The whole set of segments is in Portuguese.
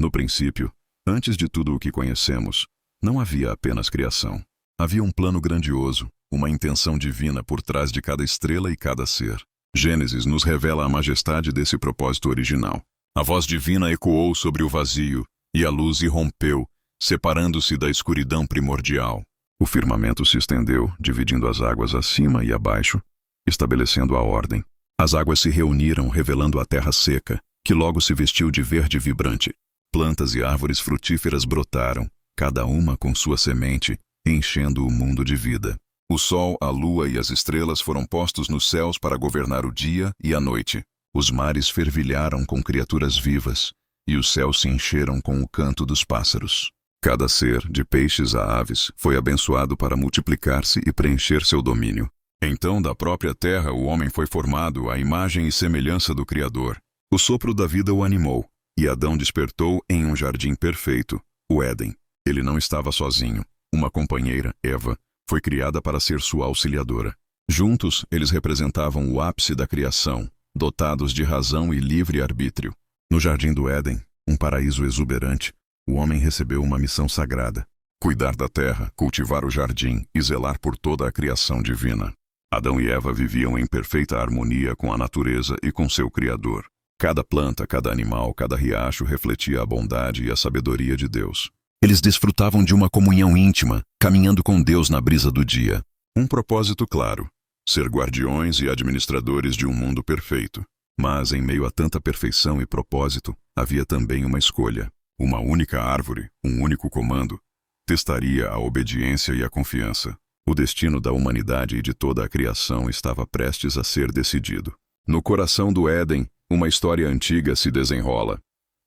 No princípio, antes de tudo o que conhecemos, não havia apenas criação. Havia um plano grandioso, uma intenção divina por trás de cada estrela e cada ser. Gênesis nos revela a majestade desse propósito original. A voz divina ecoou sobre o vazio, e a luz irrompeu, separando-se da escuridão primordial. O firmamento se estendeu, dividindo as águas acima e abaixo, estabelecendo a ordem. As águas se reuniram, revelando a terra seca, que logo se vestiu de verde vibrante. Plantas e árvores frutíferas brotaram, cada uma com sua semente, enchendo o mundo de vida. O sol, a lua e as estrelas foram postos nos céus para governar o dia e a noite. Os mares fervilharam com criaturas vivas, e os céus se encheram com o canto dos pássaros. Cada ser, de peixes a aves, foi abençoado para multiplicar-se e preencher seu domínio. Então, da própria terra, o homem foi formado à imagem e semelhança do Criador. O sopro da vida o animou, e Adão despertou em um jardim perfeito, o Éden. Ele não estava sozinho. Uma companheira, Eva, foi criada para ser sua auxiliadora. Juntos, eles representavam o ápice da criação, dotados de razão e livre arbítrio. No jardim do Éden, um paraíso exuberante, o homem recebeu uma missão sagrada: cuidar da terra, cultivar o jardim e zelar por toda a criação divina. Adão e Eva viviam em perfeita harmonia com a natureza e com seu Criador. Cada planta, cada animal, cada riacho refletia a bondade e a sabedoria de Deus. Eles desfrutavam de uma comunhão íntima, caminhando com Deus na brisa do dia. Um propósito claro: ser guardiões e administradores de um mundo perfeito. Mas, em meio a tanta perfeição e propósito, havia também uma escolha. Uma única árvore, um único comando, testaria a obediência e a confiança. O destino da humanidade e de toda a criação estava prestes a ser decidido. No coração do Éden, uma história antiga se desenrola.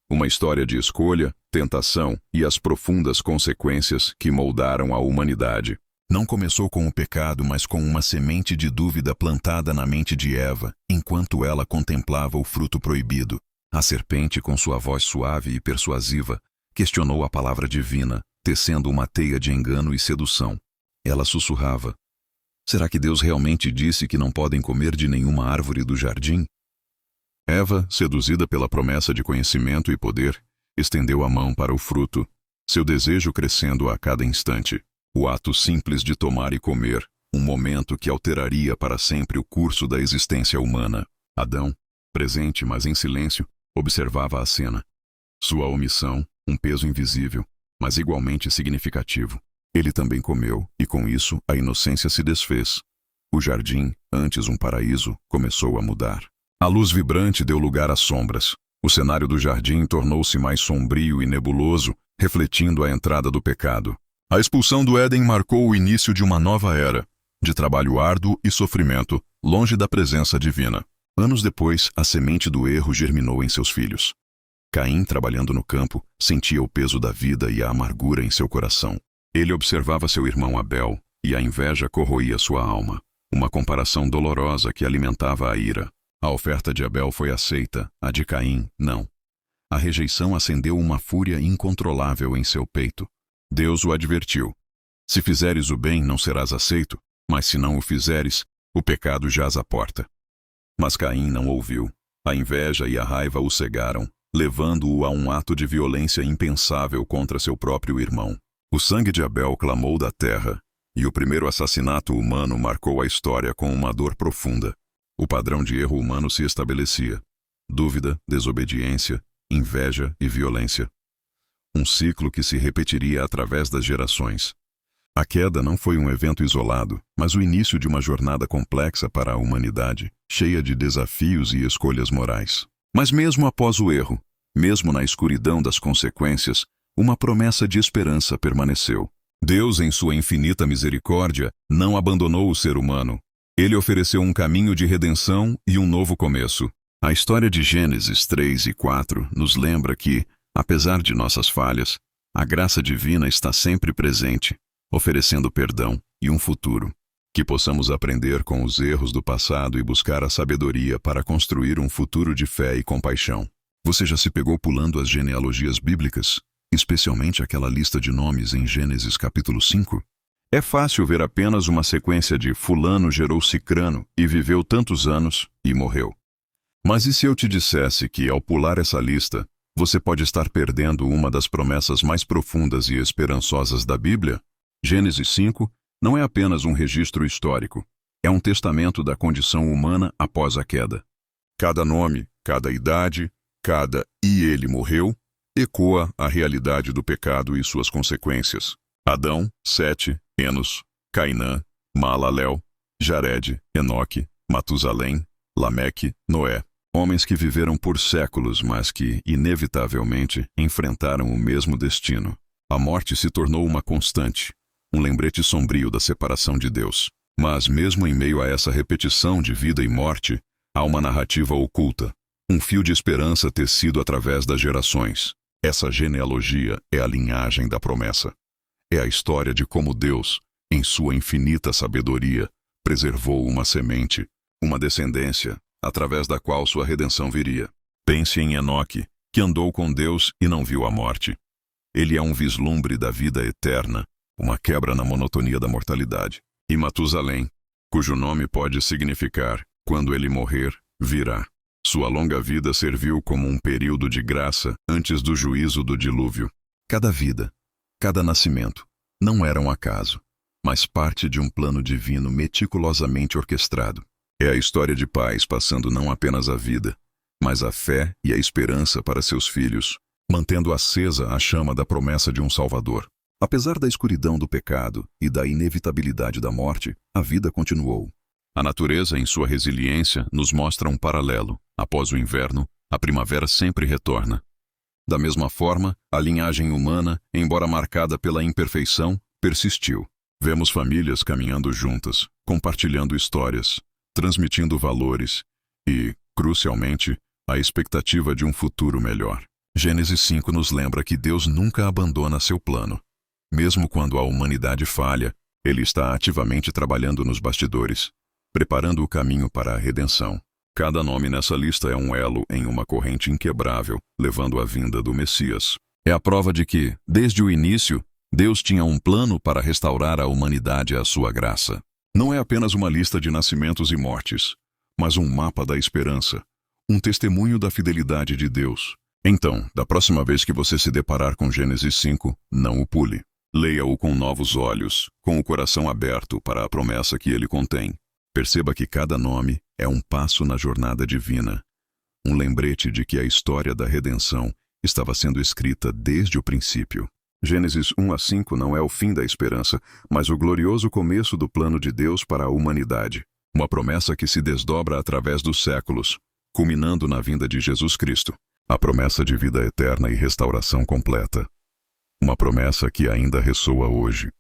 Uma história de escolha, tentação e as profundas consequências que moldaram a humanidade. Não começou com o pecado, mas com uma semente de dúvida plantada na mente de Eva, enquanto ela contemplava o fruto proibido. A serpente, com sua voz suave e persuasiva, questionou a palavra divina, tecendo uma teia de engano e sedução. Ela sussurrava: será que Deus realmente disse que não podem comer de nenhuma árvore do jardim? Eva, seduzida pela promessa de conhecimento e poder, estendeu a mão para o fruto, seu desejo crescendo a cada instante. O ato simples de tomar e comer, um momento que alteraria para sempre o curso da existência humana. Adão, presente mas em silêncio, observava a cena. Sua omissão, um peso invisível, mas igualmente significativo. Ele também comeu, e com isso a inocência se desfez. O jardim, antes um paraíso, começou a mudar. A luz vibrante deu lugar às sombras. O cenário do jardim tornou-se mais sombrio e nebuloso, refletindo a entrada do pecado. A expulsão do Éden marcou o início de uma nova era, de trabalho árduo e sofrimento, longe da presença divina. Anos depois, a semente do erro germinou em seus filhos. Caim, trabalhando no campo, sentia o peso da vida e a amargura em seu coração. Ele observava seu irmão Abel, e a inveja corroía sua alma. Uma comparação dolorosa que alimentava a ira. A oferta de Abel foi aceita, a de Caim, não. A rejeição acendeu uma fúria incontrolável em seu peito. Deus o advertiu: se fizeres o bem, não serás aceito, mas se não o fizeres, o pecado jaz à porta. Mas Caim não ouviu. A inveja e a raiva o cegaram, levando-o a um ato de violência impensável contra seu próprio irmão. O sangue de Abel clamou da terra, e o primeiro assassinato humano marcou a história com uma dor profunda. O padrão de erro humano se estabelecia: dúvida, desobediência, inveja e violência. Um ciclo que se repetiria através das gerações. A queda não foi um evento isolado, mas o início de uma jornada complexa para a humanidade, cheia de desafios e escolhas morais. Mas mesmo após o erro, mesmo na escuridão das consequências, uma promessa de esperança permaneceu. Deus, em sua infinita misericórdia, não abandonou o ser humano. Ele ofereceu um caminho de redenção e um novo começo. A história de Gênesis 3 e 4 nos lembra que, apesar de nossas falhas, a graça divina está sempre presente, oferecendo perdão e um futuro. Que possamos aprender com os erros do passado e buscar a sabedoria para construir um futuro de fé e compaixão. Você já se pegou pulando as genealogias bíblicas, especialmente aquela lista de nomes em Gênesis capítulo 5? É fácil ver apenas uma sequência de fulano gerou cicrano e viveu tantos anos e morreu. Mas e se eu te dissesse que, ao pular essa lista, Você pode estar perdendo uma das promessas mais profundas e esperançosas da Bíblia. Gênesis 5 não é apenas um registro histórico, é um testamento da condição humana após a queda. Cada nome, cada idade, cada "e ele morreu" ecoa a realidade do pecado e suas consequências. Adão, Sete, Enos, Cainã, Maalalel, Jared, Enoque, Matusalém, Lameque, Noé. Homens que viveram por séculos, mas que, inevitavelmente, enfrentaram o mesmo destino. A morte se tornou uma constante, um lembrete sombrio da separação de Deus. Mas, mesmo em meio a essa repetição de vida e morte, há uma narrativa oculta, um fio de esperança tecido através das gerações. Essa genealogia é a linhagem da promessa. É a história de como Deus, em sua infinita sabedoria, preservou uma semente, uma descendência, através da qual sua redenção viria. Pense em Enoque, que andou com Deus e não viu a morte. Ele é um vislumbre da vida eterna, uma quebra na monotonia da mortalidade. E Matusalém, cujo nome pode significar "quando ele morrer, virá". Sua longa vida serviu como um período de graça antes do juízo do dilúvio. Cada vida, cada nascimento, não era um acaso, mas parte de um plano divino meticulosamente orquestrado. É a história de pais passando não apenas a vida, mas a fé e a esperança para seus filhos, mantendo acesa a chama da promessa de um Salvador. Apesar da escuridão do pecado e da inevitabilidade da morte, a vida continuou. A natureza, em sua resiliência, nos mostra um paralelo. Após o inverno, a primavera sempre retorna. Da mesma forma, a linhagem humana, embora marcada pela imperfeição, persistiu. Vemos famílias caminhando juntas, compartilhando histórias, transmitindo valores e, crucialmente, a expectativa de um futuro melhor. Gênesis 5 nos lembra que Deus nunca abandona seu plano. Mesmo quando a humanidade falha, Ele está ativamente trabalhando nos bastidores, preparando o caminho para a redenção. Cada nome nessa lista é um elo em uma corrente inquebrável, levando à vinda do Messias. É a prova de que, desde o início, Deus tinha um plano para restaurar a humanidade à sua graça. Não é apenas uma lista de nascimentos e mortes, mas um mapa da esperança, um testemunho da fidelidade de Deus. Então, da próxima vez que você se deparar com Gênesis 5, não o pule. Leia-o com novos olhos, com o coração aberto para a promessa que ele contém. Perceba que cada nome é um passo na jornada divina, um lembrete de que a história da redenção estava sendo escrita desde o princípio. Gênesis 1 a 5 não é o fim da esperança, mas o glorioso começo do plano de Deus para a humanidade. Uma promessa que se desdobra através dos séculos, culminando na vinda de Jesus Cristo. A promessa de vida eterna e restauração completa. Uma promessa que ainda ressoa hoje.